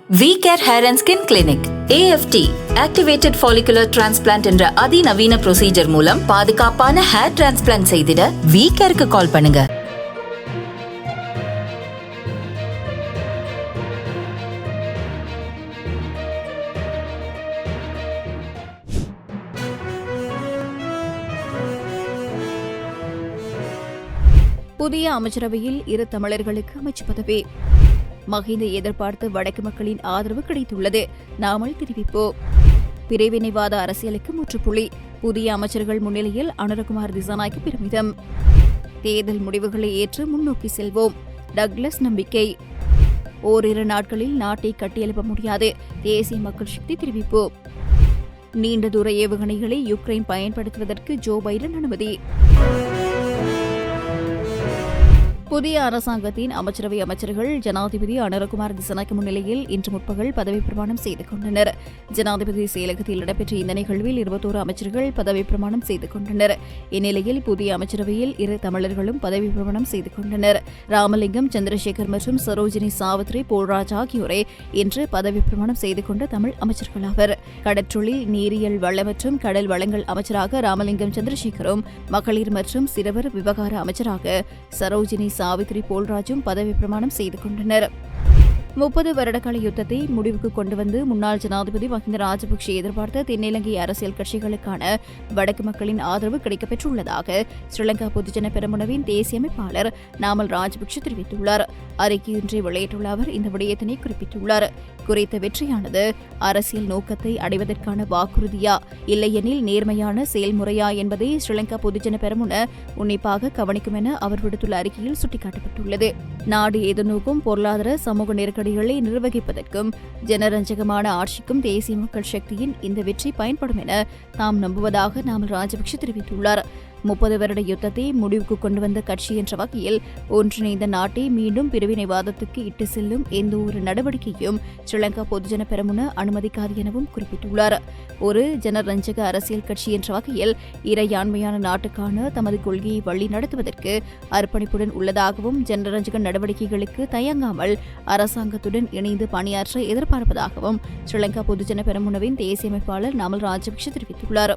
V-Care Hair and Skin Clinic AFT Activated Follicular Transplant என்ற அதிநவீன procedure மூலம் பாதுகாப்பான ஹேர் டிரான்ஸ்பிளான்ட் செய்திட V-Careக்கு கால் பண்ணுங்க. புதிய அமைச்சரவையில் இரு தமிழர்களுக்கு அமைச்சு பதவி. மஹிந்த எதிர்பார்த்து வடக்கு மக்களின் ஆதரவு கிடைத்துள்ளது. நாமல் தெரிவிப்போம். பிரிவினைவாத அரசியலுக்கு முற்றுப்புள்ளி. புதிய அமைச்சர்கள் முன்னிலையில் அனுரகுமார் திசாநாயக்க பெருமிதம். தேர்தல் முடிவுகளை ஏற்று முன்னோக்கி செல்வோம். டக்ளஸ் நம்பிக்கை. ஓரிரு நாட்களில் நாட்டை கட்டியெழுப்ப முடியாது. தேசிய மக்கள் சக்தி தெரிவிப்பு. நீண்ட தூர ஏவுகணைகளை யுக்ரைன் பயன்படுத்துவதற்கு ஜோ பைடன் அனுமதி. புதிய அரசாங்கத்தின் அமைச்சரவை அமைச்சர்கள் ஜனாதிபதி அனுரகுமார் திசாநாயக்க முன்னிலையில் இன்று முற்பகல் பதவி பிரமாணம் செய்து கொண்டனர். ஜனாதிபதி செயலகத்தில் நடைபெற்ற இந்த நிகழ்வில் 21 அமைச்சர்கள் பதவி பிரமாணம் செய்து கொண்டனர். இந்நிலையில் புதிய அமைச்சரவையில் இரு தமிழர்களும் பதவி பிரமாணம் செய்து கொண்டனர். ராமலிங்கம், சந்திரசேகர் மற்றும் சரோஜினி சாவித்ரி போல்ராஜ் ஆகியோரை இன்று பதவி பிரமாணம் செய்து கொண்ட தமிழ் அமைச்சர்களாவர். கடற்றொழில், நீரியல் வள மற்றும் கடல் வளங்கள் அமைச்சராக ராமலிங்கம் சந்திரசேகரும், மகளிர் மற்றும் சிறுவர் விவகார அமைச்சராக சரோஜினி சாவித்ரி போல்ராஜும் பதவி பிரமாணம் செய்து கொண்டனர். 30 வருடகால யுத்தத்தை முடிவுக்கு கொண்டு வந்து முன்னாள் ஜனாதிபதி மஹிந்த ராஜபக்சே எதிர்பார்த்த தென்னிலங்கை அரசியல் கட்சிகளுக்கான வடக்கு மக்களின் ஆதரவு கிடைக்கப்பெற்றுள்ளதாக ஸ்ரீலங்கா பொதுஜன பெரமுனவின் தேசிய அமைப்பாளர் நாமல் ராஜபக்சே தெரிவித்துள்ளார். அறிக்கையொன்றை வெளியிட்டுள்ள அவர் இந்த விடயத்தினை குறிப்பிட்டுள்ளார். குறித்த வெற்றியானது அரசியல் நோக்கத்தை அடைவதற்கான வாக்குறுதியா, இல்லையெனில் நேர்மையான செயல்முறையா என்பதை ஸ்ரீலங்கா பொதுஜன பெரமுன உன்னிப்பாக கவனிக்கும் என அவர் விடுத்துள்ள அறிக்கையில் சுட்டிக்காட்டப்பட்டுள்ளது. நாடு எதிர்நோக்கும் பொருளாதார சமூக நெருக்கடிகளை நிர்வகிப்பதற்கும் ஜனரஞ்சகமான ஆட்சிக்கும் தேசிய மக்கள் சக்தியின் இந்த வெற்றி பயன்படும் என தாம் நம்புவதாக நாமல் ராஜபக்சே தெரிவித்துள்ளார். 30 வருட யுத்தத்தை முடிவுக்கு கொண்டு வந்த கட்சி என்ற வகையில் ஒன்றிணைந்த நாட்டை மீண்டும் பிரிவினைவாதத்துக்கு இட்டு செல்லும் எந்த ஒரு நடவடிக்கையும் ஸ்ரீலங்கா பொதுஜன பெரமுன அனுமதிக்காது எனவும் குறிப்பிட்டுள்ளார். ஒரு ஜனரஞ்சக அரசியல் கட்சி என்ற வகையில் இறையாண்மையான நாட்டுக்கான தமது கொள்கையை வழி நடத்துவதற்கு அர்ப்பணிப்புடன் உள்ளதாகவும் ஜனரஞ்சக நடவடிக்கைகளுக்கு தயங்காமல் அரசாங்கத்துடன் இணைந்து பணியாற்ற எதிர்பார்ப்பதாகவும் ஸ்ரீலங்கா பொதுஜன பெரமுனவின் தேசிய அமைப்பாளர் நாமல் ராஜபக்சே தெரிவித்துள்ளார்.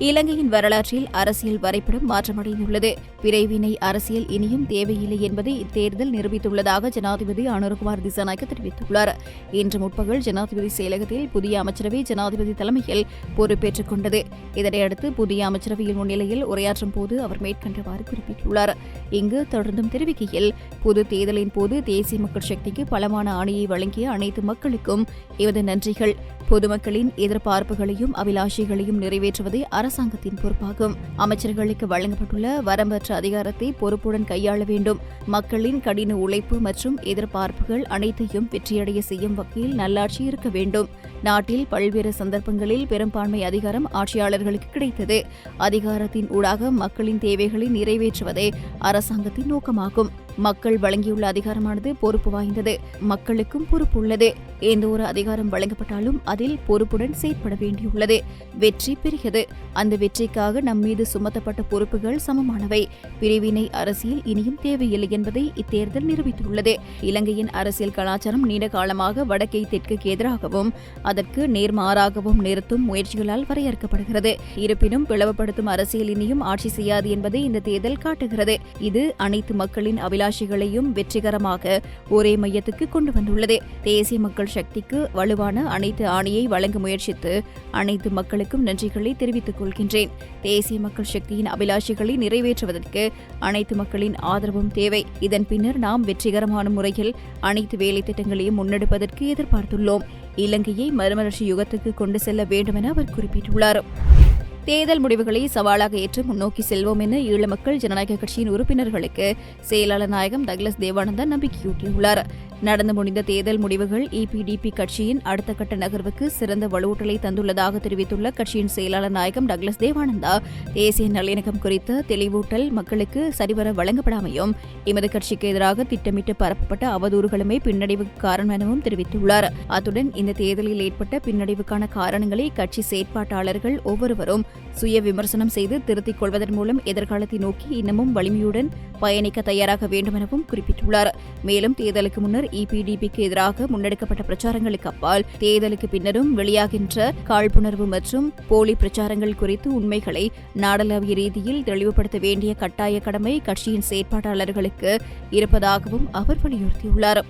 இலங்கையின் வரலாற்றில் அரசியல் வரைபடம் மாற்றமடைந்துள்ளது. பிரிவினை அரசியல் இனியும் தேவையில்லை என்பதை இத்தேர்தல் நிரூபித்துள்ளதாக ஜனாதிபதி அனுரகுமார் திசாநாயக்க தெரிவித்துள்ளார். இன்று முற்பகல் ஜனாதிபதி செயலகத்தில் புதிய அமைச்சரவை ஜனாதிபதி தலைமையில் பொறுப்பேற்றுக் கொண்டது. இதனையடுத்து புதிய அமைச்சரவையில் முன்னிலையில் உரையாற்றும் போது அவர் மேற்கண்டவாறு குறிப்பிட்டுள்ளார். இங்கு தொடர்ந்தும் தெரிவிக்கையில், பொது தேர்தலின் போது தேசிய மக்கள் சக்திக்கு பலமான ஆணையை வழங்கிய அனைத்து மக்களுக்கும் எமது நன்றிகள். பொதுமக்களின் எதிர்பார்ப்புகளையும் அபிலாஷைகளையும் நிறைவேற்றுவதே அரசாங்கத்தின் பொறுப்பாகும். அமைச்சர்களுக்கு வழங்கப்பட்டுள்ள வரம்பற்ற அதிகாரத்தை பொறுப்புடன் கையாள வேண்டும். மக்களின் கடின உழைப்பு மற்றும் எதிர்பார்ப்புகள் அனைத்தையும் வெற்றியடைய செய்யும் வகையில் நல்லாட்சி இருக்க வேண்டும். நாட்டில் பல்வேறு சந்தர்ப்பங்களில் பெரும்பான்மை அதிகாரம் ஆட்சியாளர்களுக்கு கிடைத்தது. அதிகாரத்தின் ஊடாக மக்களின் தேவைகளை நிறைவேற்றுவதே அரசாங்கத்தின் நோக்கமாகும். மக்கள் வழங்கியுள்ள அதிகாரமானது பொறுப்பு வாய்ந்தது. மக்களுக்கும் பொறுப்பு உள்ளது. எந்த ஒரு அதிகாரம் வழங்கப்பட்டாலும் அதில் பொறுப்புடன் செயற்பட வேண்டியுள்ளது. வெற்றி பெரியது. அந்த வெற்றிக்காக நம் மீது சுமத்தப்பட்ட பொறுப்புகள் சமமானவை. பிரிவினை அரசியல் இனியும் தேவையில்லை என்பதை இத்தேர்தல் நிரூபித்துள்ளது. இலங்கையின் அரசியல் கலாச்சாரம் நீண்ட காலமாக வடக்கை தெற்குக்கு எதிராகவும் அதற்கு நேர்மாறாகவும் நிறுத்தும் முயற்சிகளால் வரையறுக்கப்படுகிறது. இருப்பினும் பிளவுபடுத்தும் அரசியல் இனியும் ஆட்சி செய்யாது என்பதை இந்த தேர்தல் காட்டுகிறது. இது அனைத்து மக்களின் அபிலாஷைகளையும் வெற்றிகரமாக ஒரே மையத்துக்கு கொண்டு வந்துள்ளது. தேசிய மக்கள் சக்திக்கு வலுவான அனைத்து ஆணையை வழங்க முயற்சித்து அனைத்து மக்களுக்கும் நன்றிகளை தெரிவித்துக் கொள்கின்றேன். தேசிய மக்கள் சக்தியின் அபிலாஷைகளை நிறைவேற்றுவதற்கு அனைத்து மக்களின் ஆதரவும் தேவை. இதன் பின்னர் நாம் வெற்றிகரமான முறையில் அனைத்து வேலை திட்டங்களையும் முன்னெடுப்பதற்கு எதிர்பார்த்துள்ளோம். இலங்கையை மறுமலர்ச்சி யுகத்துக்கு கொண்டு செல்ல வேண்டும் என அவர் குறிப்பிட்டுள்ளார். தேர்தல் முடிவுகளை சவாலாக ஏற்று முன்னோக்கி செல்வோம் என ஈழ மக்கள் ஜனநாயக கட்சியின் உறுப்பினர்களுக்கு செயலாளர் நாயகம் டக்ளஸ் தேவானந்தா நம்பிக்கையூட்டியுள்ளார். நடந்து முடிந்த தேர்தல் முடிவுகள் EPDP கட்சியின் அடுத்த கட்ட நகர்வுக்கு சிறந்த வலுவூட்டலை தந்துள்ளதாக தெரிவித்துள்ள கட்சியின் செயலாளர் நாயகம் டக்ளஸ் தேவானந்தா, தேசிய நல்லிணக்கம் குறித்த தெளிவூட்டல் மக்களுக்கு சரிவர வழங்கப்படாமையும் எமது கட்சிக்கு எதிராக திட்டமிட்டு பரப்பப்பட்ட அவதூறுகளுமே பின்னடைவுக்கு காரணம் எனவும் தெரிவித்துள்ளார். அத்துடன் இந்த தேர்தலில் ஏற்பட்ட பின்னடைவுக்கான காரணங்களை கட்சி செயற்பாட்டாளர்கள் ஒவ்வொருவரும் சுய விமர்சனம் செய்து திருத்திக் கொள்வதன் மூலம் எதிர்காலத்தை நோக்கி இன்னமும் வலிமையுடன் பயணிக்க தயாராக வேண்டும் எனவும் குறிப்பிட்டுள்ளார். மேலும் தேர்தலுக்கு முன்னர் EPDPக்கு எதிராக முன்னெடுக்கப்பட்ட பிரச்சாரங்களுக்கு அப்பால் தேர்தலுக்கு பின்னரும் வெளியாகின்ற காழ்ப்புணர்வு மற்றும் போலி பிரச்சாரங்கள் குறித்து உண்மைகளை நாடளாவிய ரீதியில் தெளிவுபடுத்த வேண்டிய கட்டாய கடமை கட்சியின் செயற்பாட்டாளர்களுக்கு இருப்பதாகவும் அவர் வலியுறுத்தியுள்ளார்.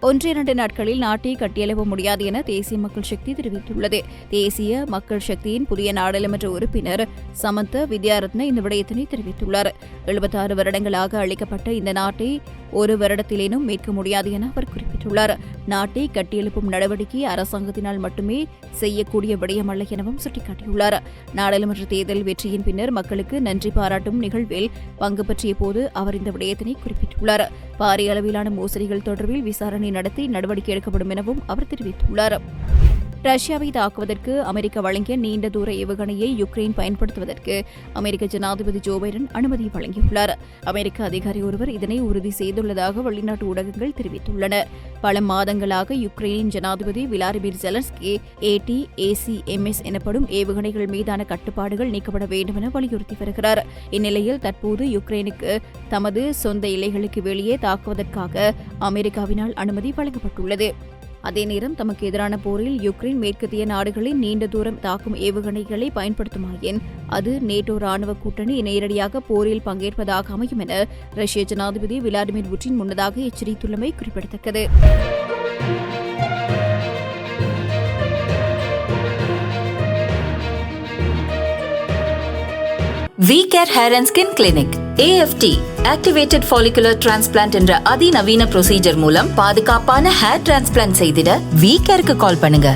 1-2 நாட்களில் நாட்டை கட்டியெழுப்ப முடியாது என தேசிய மக்கள் சக்தி தெரிவித்துள்ளது. தேசிய மக்கள் சக்தியின் புதிய நாடாளுமன்ற உறுப்பினர் சமந்த வித்யாரத்ன இந்த விடயத்தினை தெரிவித்துள்ளார். 76 வருடங்களாக அளிக்கப்பட்ட இந்த நாட்டை ஒரு வருடத்திலேனும் மீட்க முடியாது என அவர் குறிப்பிட்டுள்ளார். நாட்டை கட்டியெழுப்பும் நடவடிக்கை அரசாங்கத்தினால் மட்டுமே செய்யக்கூடிய விடயமல்ல எனவும் சுட்டிக்காட்டியுள்ளார். நாடாளுமன்ற தேர்தல் வெற்றியின் பின்னர் மக்களுக்கு நன்றி பாராட்டும் நிகழ்வில் பங்கு பற்றிய போது அவர் இந்த விடயத்தினை குறிப்பிட்டுள்ளார். பாரிய அளவிலான மோசடிகள் தொடர்பில் விசாரணை நடத்தி நடவடிக்கை எடுக்கப்படும் எனவும் அவர் தெரிவித்துள்ளார். ரஷ்யாவை தாக்குவதற்கு அமெரிக்கா வழங்கிய நீண்ட தூர ஏவுகணையை யுக்ரைன் பயன்படுத்துவதற்கு அமெரிக்க ஜனாதிபதி ஜோ பைடன் அனுமதி வழங்கியுள்ளார். அமெரிக்க அதிகாரி ஒருவர் இதனை உறுதி செய்துள்ளதாக வெளிநாட்டு ஊடகங்கள் தெரிவித்துள்ளன. பல மாதங்களாக யுக்ரைனின் ஜனாதிபதி விளாடிமிர் ஜெலன்ஸ்கி ATACMS எனப்படும் ஏவுகணைகள் மீதான கட்டுப்பாடுகள் நீக்கப்பட வேண்டும் என வலியுறுத்தி வருகிறார். இந்நிலையில் தற்போது யுக்ரைனுக்கு தமது சொந்த எல்லைகளுக்கு வெளியே தாக்குவதற்காக அமெரிக்காவினால் அனுமதி வழங்கப்பட்டுள்ளது. அதே நேரம் தமக்கு எதிரான போரில் யுக்ரைன் மேற்கத்திய நாடுகளின் நீண்ட தூரம் தாக்கும் ஏவுகணைகளை பயன்படுத்துமாயின் அது நேட்டோ ராணுவ கூட்டணி நேரடியாக போரில் பங்கேற்பதாக அமையும் என ரஷ்ய ஜனாதிபதி விளாடிமிர் புட்டின் முன்னதாக எச்சரித்துள்ளமை குறிப்பிடத்தக்கது. V-Care Hair and Skin Clinic AFT Activated Follicular Transplant என்ற அதிநவீன ப்ரொசீஜர் மூலம் பாதுகாப்பான ஹேர் டிரான்ஸ்பிளான்ட் செய்திட V-Careக்கு கால் பண்ணுங்க.